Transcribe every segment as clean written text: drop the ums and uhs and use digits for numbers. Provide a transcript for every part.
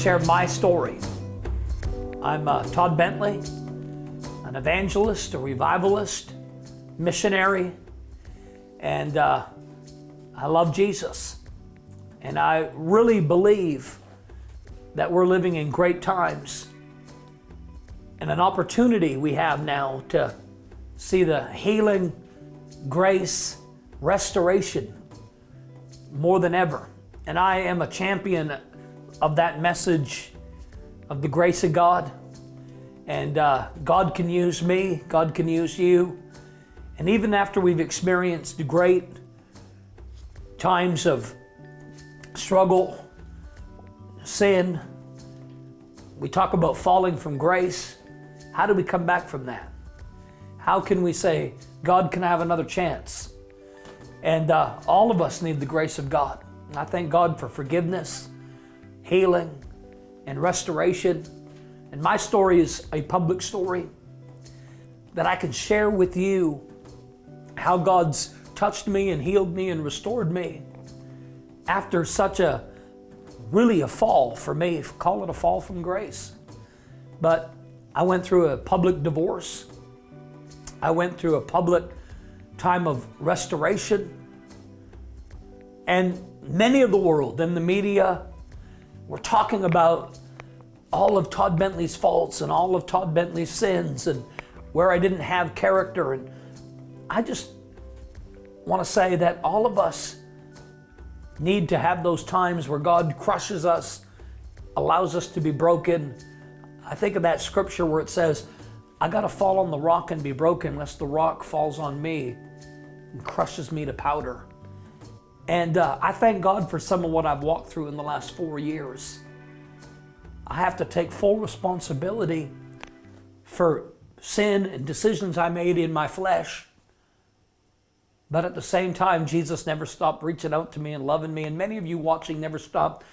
share my story. I'm Todd Bentleyn, an evangelist, a revivalist, missionary, and I love Jesus. And I really believe that we're living in great times and an opportunity we have now to see the healing, grace, restoration more than ever. And I am a champion of that message of the grace of God. And God can use me, God can use you. And even after we've experienced great times of struggle, sin, we talk about falling from grace. How do we come back from that? How can we say, God can have another chance? And all of us need the grace of God. And I thank God for forgiveness, healing, and restoration. And my story is a public story that I can share with you how God's touched me and healed me and restored me after such a fall for me. Call it a fall from grace. But I went through a public divorce. I went through a public time of restoration. And many of the world and the media were talking about all of Todd Bentleyn's faults and all of Todd Bentleyn's sins and where I didn't have character. And I just want to say that all of us need to have those times where God crushes us, allows us to be broken. I think of that scripture where it says, I got to fall on the rock and be broken lest the rock falls on me and crushes me to powder. And I thank God for some of what I've walked through in the last 4 years. I have to take full responsibility for sin and decisions I made in my flesh. But at the same time, Jesus never stopped reaching out to me and loving me. And many of you watching never stopped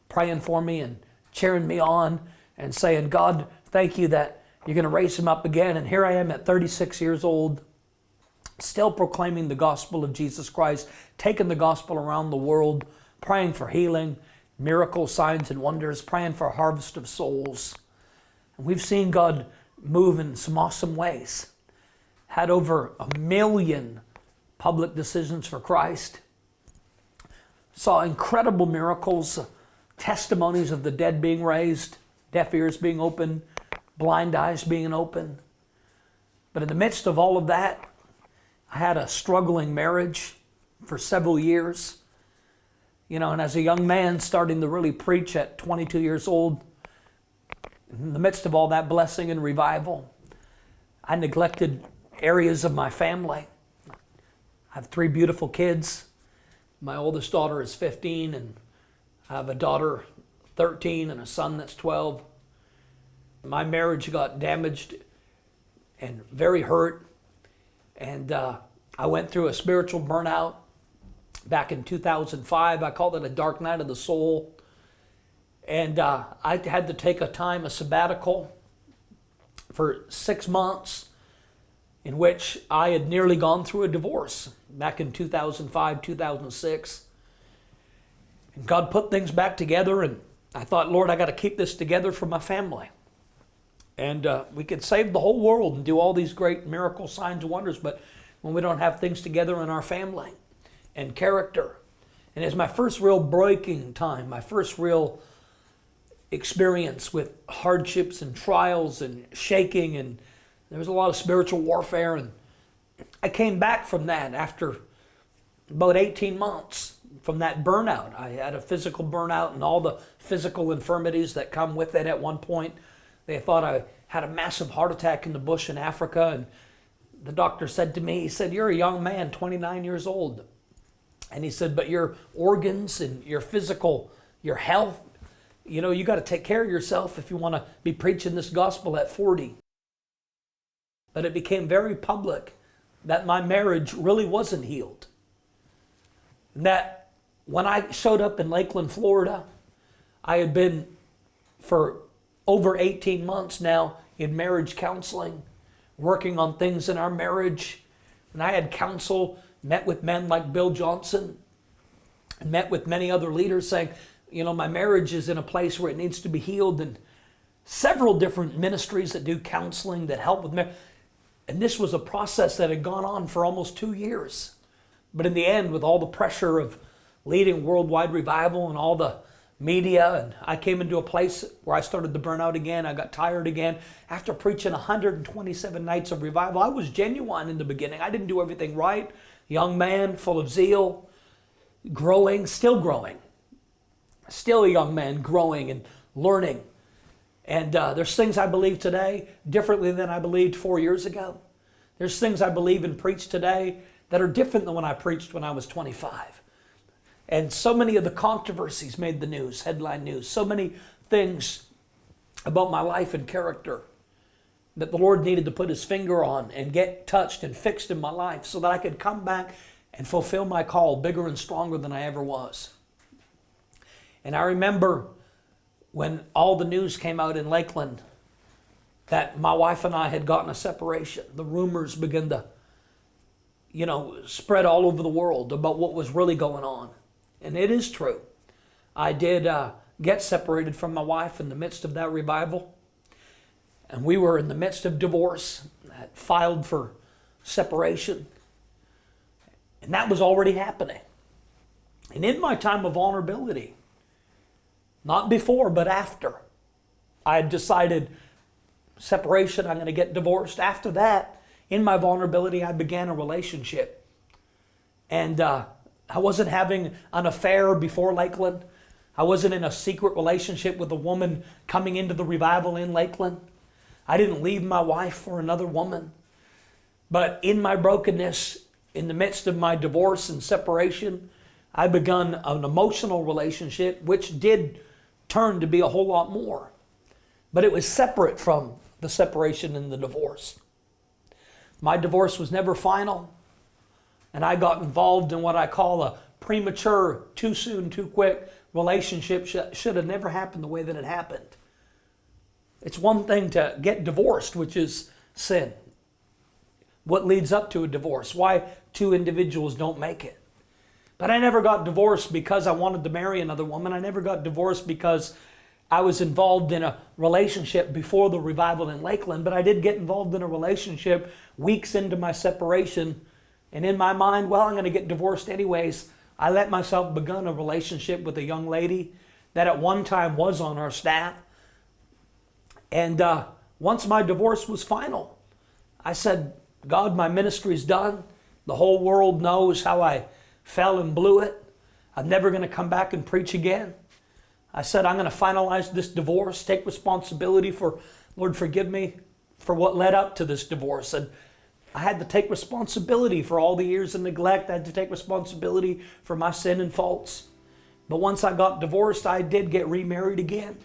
praying for me and cheering me on and saying, God, thank you that you're going to raise him up again. And here I am at 36 years old, still proclaiming the gospel of Jesus Christ, taking the gospel around the world, praying for healing, miracles, signs, and wonders, praying for a harvest of souls. And we've seen God move in some awesome ways. Had over 1 million public decisions for Christ. Saw incredible miracles, testimonies of the dead being raised, deaf ears being opened, blind eyes being opened. But in the midst of all of that, I had a struggling marriage for several years. And as a young man starting to really preach at 22 years old, in the midst of all that blessing and revival, I neglected areas of my family. I have 3 beautiful kids. My oldest daughter is 15, and I have a daughter 13 and a son that's 12. My marriage got damaged and very hurt. And I went through a spiritual burnout back in 2005. I called it a dark night of the soul. And I had to take a sabbatical for 6 months in which I had nearly gone through a divorce back in 2005, 2006. And God put things back together, and I thought, Lord, I got to keep this together for my family. And we could save the whole world and do all these great miracle signs and wonders, but when we don't have things together in our family and character. And it's my first real breaking time, my first real experience with hardships and trials and shaking, and there was a lot of spiritual warfare. And I came back from that after about 18 months from that burnout. I had a physical burnout and all the physical infirmities that come with it. At one point, they thought I had a massive heart attack in the bush in Africa. And the doctor said to me, he said, you're a young man, 29 years old. And he said, but your organs and your physical, your health, you got to take care of yourself if you want to be preaching this gospel at 40. But it became very public that my marriage really wasn't healed. And that when I showed up in Lakeland, Florida, I had been for over 18 months now in marriage counseling, working on things in our marriage. And I had counsel, met with men like Bill Johnson, and met with many other leaders saying, my marriage is in a place where it needs to be healed, and several different ministries that do counseling that help with marriage. And this was a process that had gone on for almost 2 years. But in the end, with all the pressure of leading worldwide revival and all the media, and I came into a place where I started to burn out again. I got tired again. After preaching 127 nights of revival, I was genuine in the beginning. I didn't do everything right. Young man, full of zeal, growing, still growing. Still a young man, growing and learning. And there's things I believe today differently than I believed 4 years ago. There's things I believe and preach today that are different than when I preached when I was 25. And so many of the controversies made the news, headline news. So many things about my life and character that the Lord needed to put His finger on and get touched and fixed in my life so that I could come back and fulfill my call bigger and stronger than I ever was. And I remember when all the news came out in Lakeland that my wife and I had gotten a separation. The rumors began to, spread all over the world about what was really going on. And it is true. I did get separated from my wife in the midst of that revival. And we were in the midst of divorce, had filed for separation. And that was already happening. And in my time of vulnerability, not before, but after, I had decided separation, I'm going to get divorced. After that, in my vulnerability, I began a relationship. And I wasn't having an affair before Lakeland. I wasn't in a secret relationship with a woman coming into the revival in Lakeland. I didn't leave my wife for another woman. But in my brokenness, in the midst of my divorce and separation, I begun an emotional relationship, which did turn to be a whole lot more. But it was separate from the separation and the divorce. My divorce was never final. And I got involved in what I call a premature, too soon, too quick relationship. Should have never happened the way that it happened. It's one thing to get divorced, which is sin. What leads up to a divorce? Why two individuals don't make it. But I never got divorced because I wanted to marry another woman. I never got divorced because I was involved in a relationship before the revival in Lakeland. But I did get involved in a relationship weeks into my separation. And in my mind, I'm going to get divorced anyways. I let myself begin a relationship with a young lady that at one time was on our staff. And once my divorce was final, I said, God, my ministry's done. The whole world knows how I fell and blew it. I'm never going to come back and preach again. I said, I'm going to finalize this divorce, take responsibility for, Lord, forgive me for what led up to this divorce. And I had to take responsibility for all the years of neglect. I had to take responsibility for my sin and faults. But once I got divorced, I did get remarried again.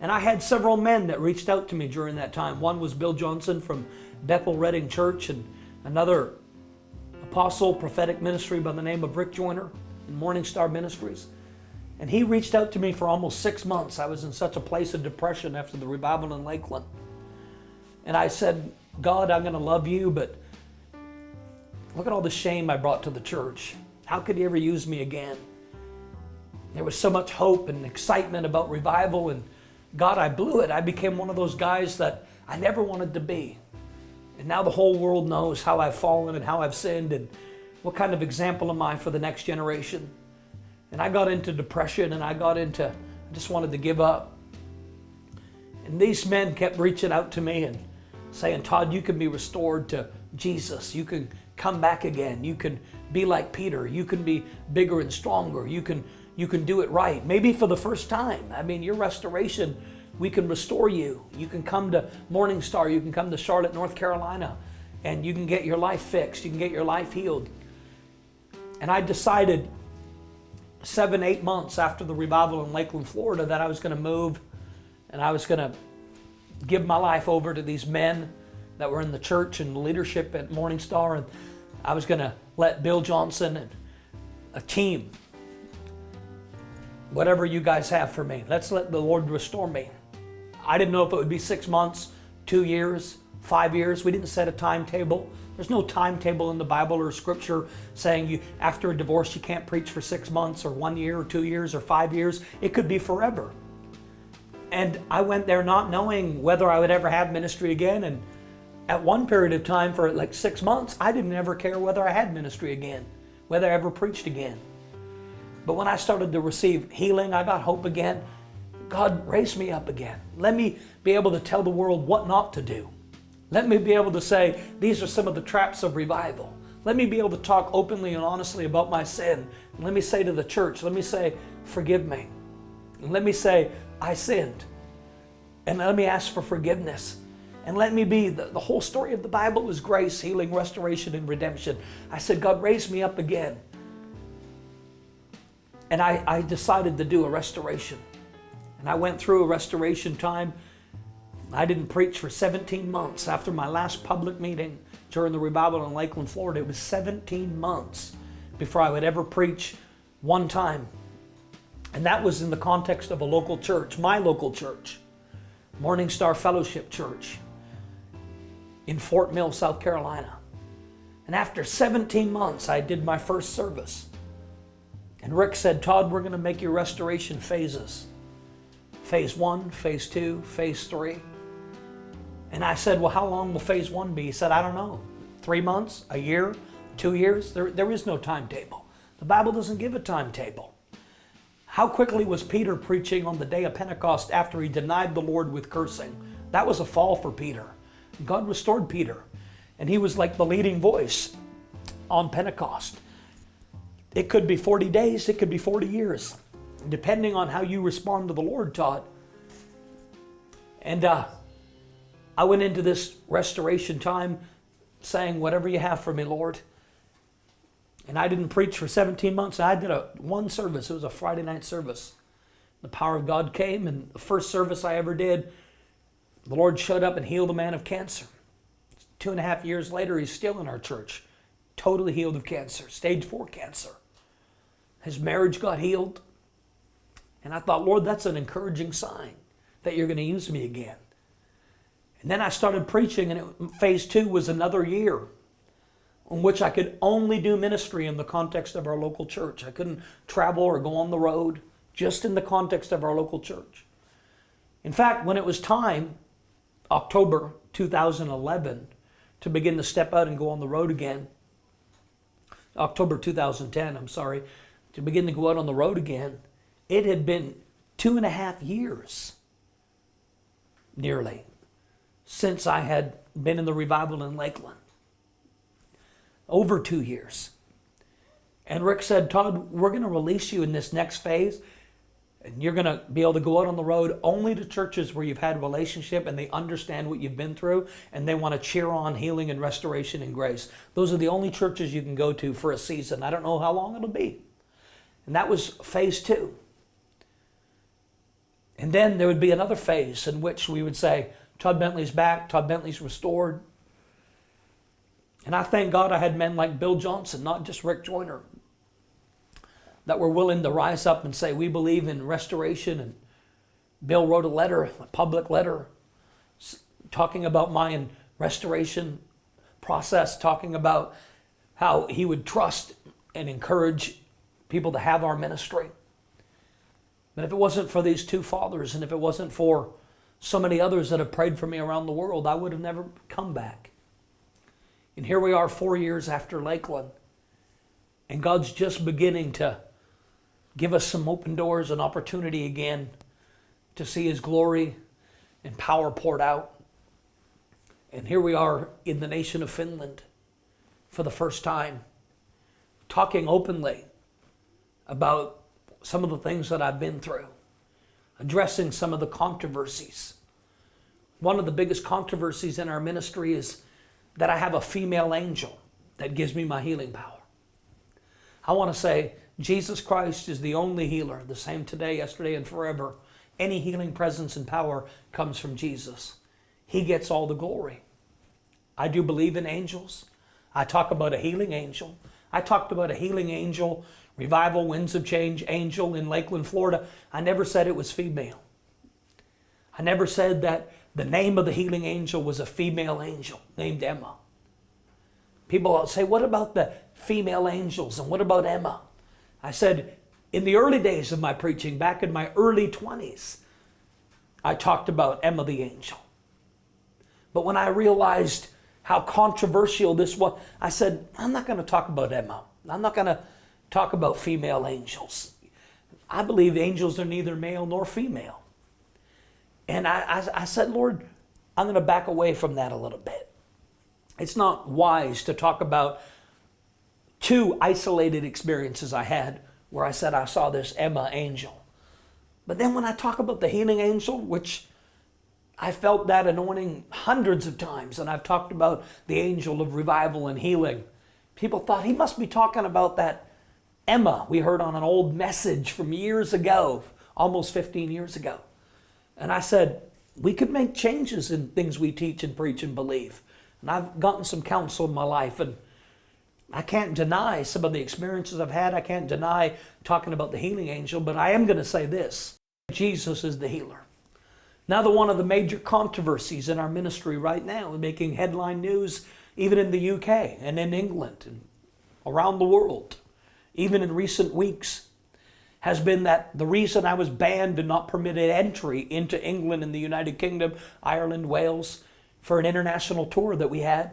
And I had several men that reached out to me during that time. One was Bill Johnson from Bethel Redding Church, and another apostle, prophetic ministry by the name of Rick Joyner in Morning Star Ministries. And he reached out to me for almost 6 months. I was in such a place of depression after the revival in Lakeland. And I said, God, I'm going to love you, but look at all the shame I brought to the church. How could you ever use me again? There was so much hope and excitement about revival, and God, I blew it. I became one of those guys that I never wanted to be. And now the whole world knows how I've fallen and how I've sinned and what kind of example am I for the next generation. And I got into depression, and I just wanted to give up. And these men kept reaching out to me and saying, Todd, you can be restored to Jesus. You can come back again. You can be like Peter. You can be bigger and stronger. You can do it right. Maybe for the first time. I mean, your restoration, we can restore you. You can come to Morning Star. You can come to Charlotte, North Carolina, and you can get your life fixed. You can get your life healed. And I decided 7-8 months after the revival in Lakeland, Florida, that I was going to move and I was going to give my life over to these men that were in the church and leadership at Morning Star, and I was going to let Bill Johnson and a team, whatever you guys have for me, let's let the Lord restore me. I didn't know if it would be 6 months, 2 years, 5 years. We didn't set a timetable. There's no timetable in the Bible or Scripture saying you after a divorce you can't preach for 6 months or 1 year or 2 years or 5 years. It could be forever. And I went there not knowing whether I would ever have ministry again. And at one period of time for like 6 months, I didn't ever care whether I had ministry again, whether I ever preached again. But when I started to receive healing, I got hope again. God raised me up again. Let me be able to tell the world what not to do. Let me be able to say, these are some of the traps of revival. Let me be able to talk openly and honestly about my sin. And let me say to the church, let me say, forgive me. And let me say, I sinned. And let me ask for forgiveness. And let me be, the whole story of the Bible is grace, healing, restoration, and redemption. I said, God raised me up again. And I decided to do a restoration. And I went through a restoration time. I didn't preach for 17 months. After my last public meeting during the revival in Lakeland, Florida, it was 17 months before I would ever preach one time. And that was in the context of a local church, my local church, Morning Star Fellowship Church in Fort Mill, South Carolina. And after 17 months, I did my first service. And Rick said, Todd, we're going to make your restoration phases. Phase 1, Phase 2, Phase 3. And I said, well, how long will Phase 1 be? He said, I don't know. 3 months, a year, 2 years? There is no timetable. The Bible doesn't give a timetable. How quickly was Peter preaching on the day of Pentecost after he denied the Lord with cursing? That was a fall for Peter. God restored Peter. And he was like the leading voice on Pentecost. It could be 40 days, it could be 40 years. Depending on how you respond to the Lord, Todd. And I went into this restoration time saying, whatever you have for me, Lord. And I didn't preach for 17 months. I did one service. It was a Friday night service. The power of God came, and the first service I ever did, the Lord showed up and healed a man of cancer. 2.5 years later, he's still in our church, totally healed of cancer, stage 4 cancer. His marriage got healed. And I thought, Lord, that's an encouraging sign that you're going to use me again. And then I started preaching, and Phase 2 was another year in which I could only do ministry in the context of our local church. I couldn't travel or go on the road, just in the context of our local church. In fact, when it was time, October 2011, to begin to step out and go on the road again, October 2010, to begin to go out on the road again, it had been 2.5 years, nearly, since I had been in the revival in Lakeland. Over 2 years. And Rick said, Todd, we're going to release you in this next phase, and you're going to be able to go out on the road only to churches where you've had a relationship and they understand what you've been through, and they want to cheer on healing and restoration and grace. Those are the only churches you can go to for a season. I don't know how long it'll be. And that was Phase 2. And then there would be another phase in which we would say, Todd Bentley's back, Todd Bentley's restored. And I thank God I had men like Bill Johnson, not just Rick Joyner, that were willing to rise up and say, we believe in restoration. And Bill wrote a letter, a public letter, talking about my restoration process, talking about how he would trust and encourage people to have our ministry. But if it wasn't for these two fathers, and if it wasn't for so many others that have prayed for me around the world, I would have never come back. And here we are 4 years after Lakeland. And God's just beginning to give us some open doors and opportunity again to see His glory and power poured out. And here we are in the nation of Finland for the first time, talking openly about some of the things that I've been through, addressing some of the controversies. One of the biggest controversies in our ministry is that I have a female angel that gives me my healing power. I want to say Jesus Christ is the only healer, the same today, yesterday, and forever. Any healing presence and power comes from Jesus. He gets all the glory. I do believe in angels. I talk about a healing angel. I talked about a healing angel, Revival Winds of Change angel in Lakeland, Florida. I never said it was female. I never said that The name of the healing angel was a female angel named Emma. People say, what about the female angels and what about Emma? I said, in the early days of my preaching, back in my early 20s, I talked about Emma the angel. But when I realized how controversial this was, I said, I'm not going to talk about Emma. I'm not going to talk about female angels. I believe angels are neither male nor female. And I said, Lord, I'm going to back away from that a little bit. It's not wise to talk about two isolated experiences I had where I said I saw this Emma angel. But then when I talk about the healing angel, which I felt that anointing hundreds of times, and I've talked about the angel of revival and healing, people thought he must be talking about that Emma we heard on an old message from years ago, almost 15 years ago. And I said, we could make changes in things we teach and preach and believe. And I've gotten some counsel in my life, and I can't deny some of the experiences I've had. I can't deny talking about the healing angel, but I am going to say this. Jesus is the healer. Now, one of the major controversies in our ministry right now, making headline news even in the UK and in England and around the world, even in recent weeks, has been that the reason I was banned and not permitted entry into England and the United Kingdom, Ireland, Wales, for an international tour that we had,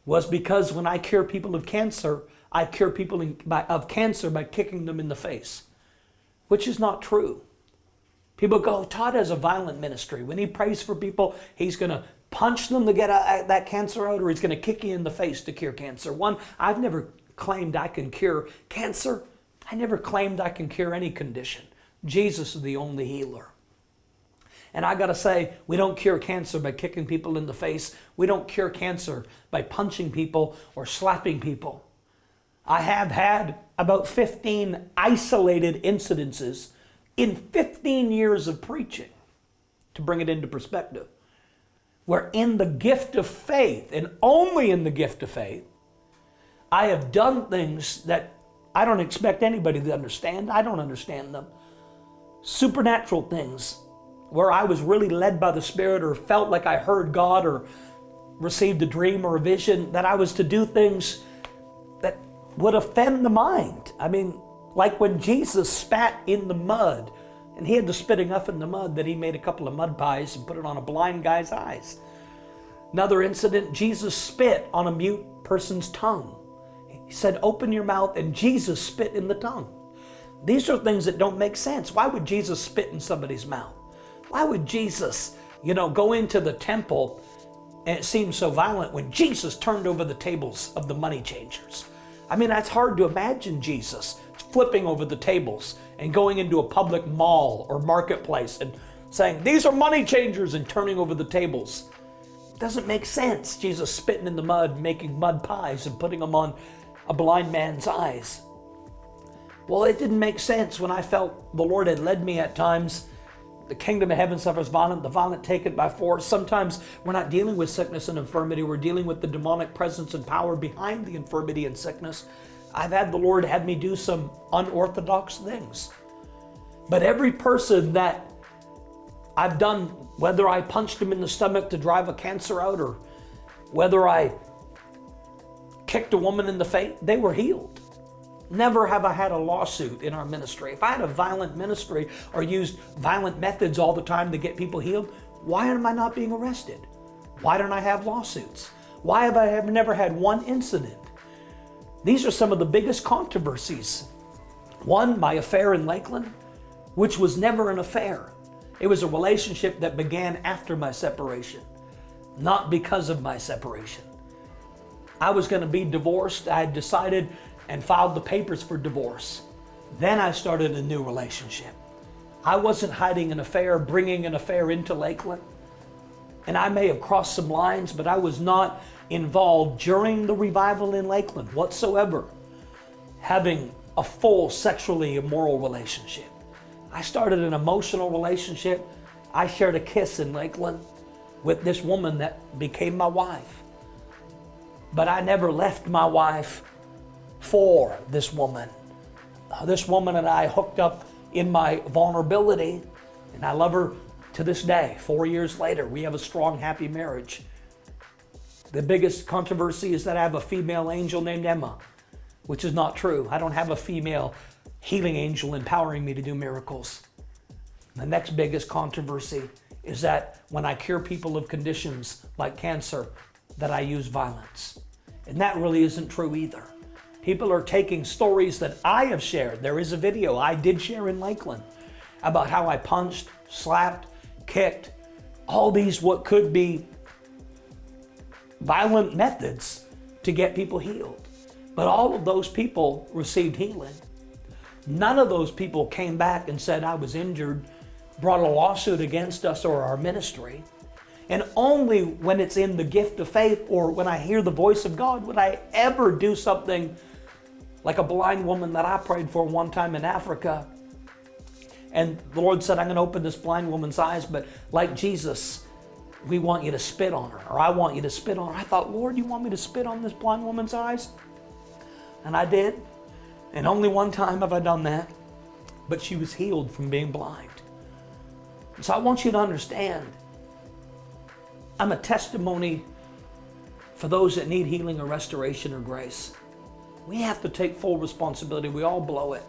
was because when I cure people of cancer, I cure people of cancer by kicking them in the face, which is not true. People go, Todd has a violent ministry. When he prays for people, he's going to punch them to get that cancer out, or he's going to kick you in the face to cure cancer. One, I've never claimed I can cure cancer. I never claimed I can cure any condition. Jesus is the only healer. And I got to say, we don't cure cancer by kicking people in the face. We don't cure cancer by punching people or slapping people. I have had about 15 isolated incidences in 15 years of preaching, to bring it into perspective, where in the gift of faith, and only in the gift of faith, I have done things that I don't expect anybody to understand. I don't understand them. Supernatural things where I was really led by the Spirit, or felt like I heard God, or received a dream or a vision, that I was to do things that would offend the mind. I mean, like when Jesus spat in the mud, and he had to spit enough in the mud that he made a couple of mud pies and put it on a blind guy's eyes. Another incident, Jesus spit on a mute person's tongue. He said, open your mouth, and Jesus spit in the tongue. These are things that don't make sense. Why would Jesus spit in somebody's mouth? Why would Jesus, go into the temple, and it seemed so violent when Jesus turned over the tables of the money changers? I mean, that's hard to imagine Jesus flipping over the tables and going into a public mall or marketplace and saying, these are money changers, and turning over the tables. It doesn't make sense. Jesus spitting in the mud, making mud pies and putting them on a blind man's eyes. Well, it didn't make sense when I felt the Lord had led me at times. The kingdom of heaven suffers violent, the violent take it by force. Sometimes we're not dealing with sickness and infirmity. We're dealing with the demonic presence and power behind the infirmity and sickness. I've had the Lord have me do some unorthodox things. But every person that I've done, whether I punched him in the stomach to drive a cancer out, or whether I kicked a woman in the face, they were healed. Never have I had a lawsuit in our ministry. If I had a violent ministry or used violent methods all the time to get people healed, why am I not being arrested? Why don't I have lawsuits? Why have I never had one incident? These are some of the biggest controversies. One, my affair in Lakeland, which was never an affair. It was a relationship that began after my separation, not because of my separation. I was going to be divorced. I had decided and filed the papers for divorce. Then I started a new relationship. I wasn't hiding an affair, bringing an affair into Lakeland. And I may have crossed some lines, but I was not involved during the revival in Lakeland whatsoever, having a full sexually immoral relationship. I started an emotional relationship. I shared a kiss in Lakeland with this woman that became my wife. But I never left my wife for this woman. This woman and I hooked up in my vulnerability, and I love her To this day, 4 years later, we have a strong, happy marriage. The biggest controversy is that I have a female angel named Emma, which is not true. I don't have a female healing angel empowering me to do miracles. The next biggest controversy is that when I cure people of conditions like cancer, that I use violence. And that really isn't true either. People are taking stories that I have shared. There is a video I did share in Lakeland about how I punched, slapped, kicked, all these what could be violent methods to get people healed. But all of those people received healing. None of those people came back and said I was injured, brought a lawsuit against us or our ministry. And only when it's in the gift of faith or when I hear the voice of God would I ever do something like a blind woman that I prayed for one time in Africa. And the Lord said, I'm going to open this blind woman's eyes, but like Jesus, we want you to spit on her, or I want you to spit on her. I thought, Lord, you want me to spit on this blind woman's eyes? And I did. And only one time have I done that. But she was healed from being blind. So I want you to understand, I'm a testimony for those that need healing or restoration or grace. We have to take full responsibility. We all blow it,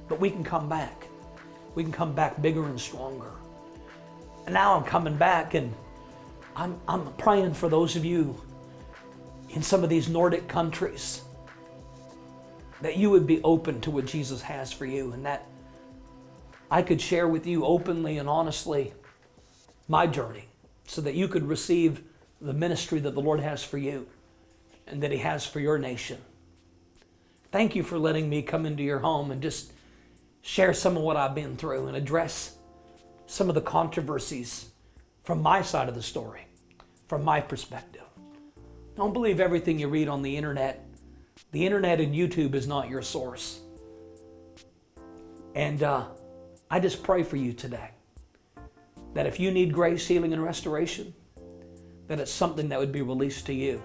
but we can come back. We can come back bigger and stronger. And now I'm coming back, and I'm praying for those of you in some of these Nordic countries that you would be open to what Jesus has for you, and that I could share with you openly and honestly my journey so that you could receive the ministry that the Lord has for you and that He has for your nation. Thank you for letting me come into your home and just share some of what I've been through and address some of the controversies from my side of the story, from my perspective. Don't believe everything you read on the internet. The internet and YouTube is not your source. And I just pray for you today that if you need grace, healing, and restoration, that it's something that would be released to you.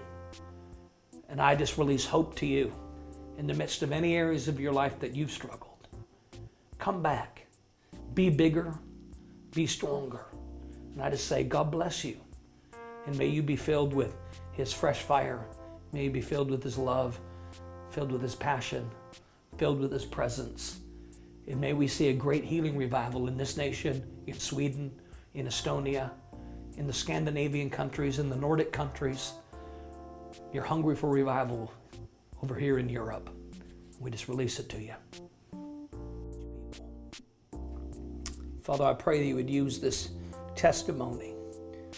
And I just release hope to you in the midst of any areas of your life that you've struggled. Come back. Be bigger. Be stronger. And I just say, God bless you. And may you be filled with His fresh fire. May you be filled with His love, filled with His passion, filled with His presence. And may we see a great healing revival in this nation, in Sweden, in Estonia, in the Scandinavian countries, in the Nordic countries. You're hungry for revival over here in Europe. We just release it to you. Father, I pray that you would use this testimony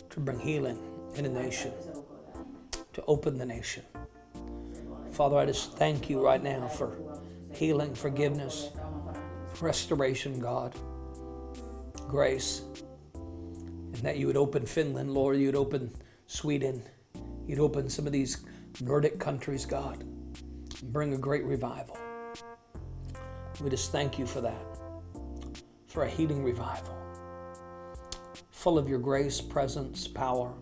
to bring healing in a nation, to open the nation. Father, I just thank you right now for healing, forgiveness, restoration, God, grace, and that you would open Finland, Lord, you would open Sweden, you'd open some of these Nordic countries, God, and bring a great revival. We just thank you for that, for a healing revival, full of your grace, presence, power,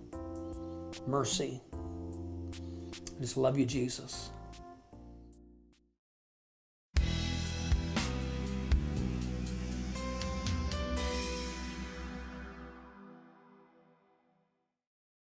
mercy. I just love you, Jesus.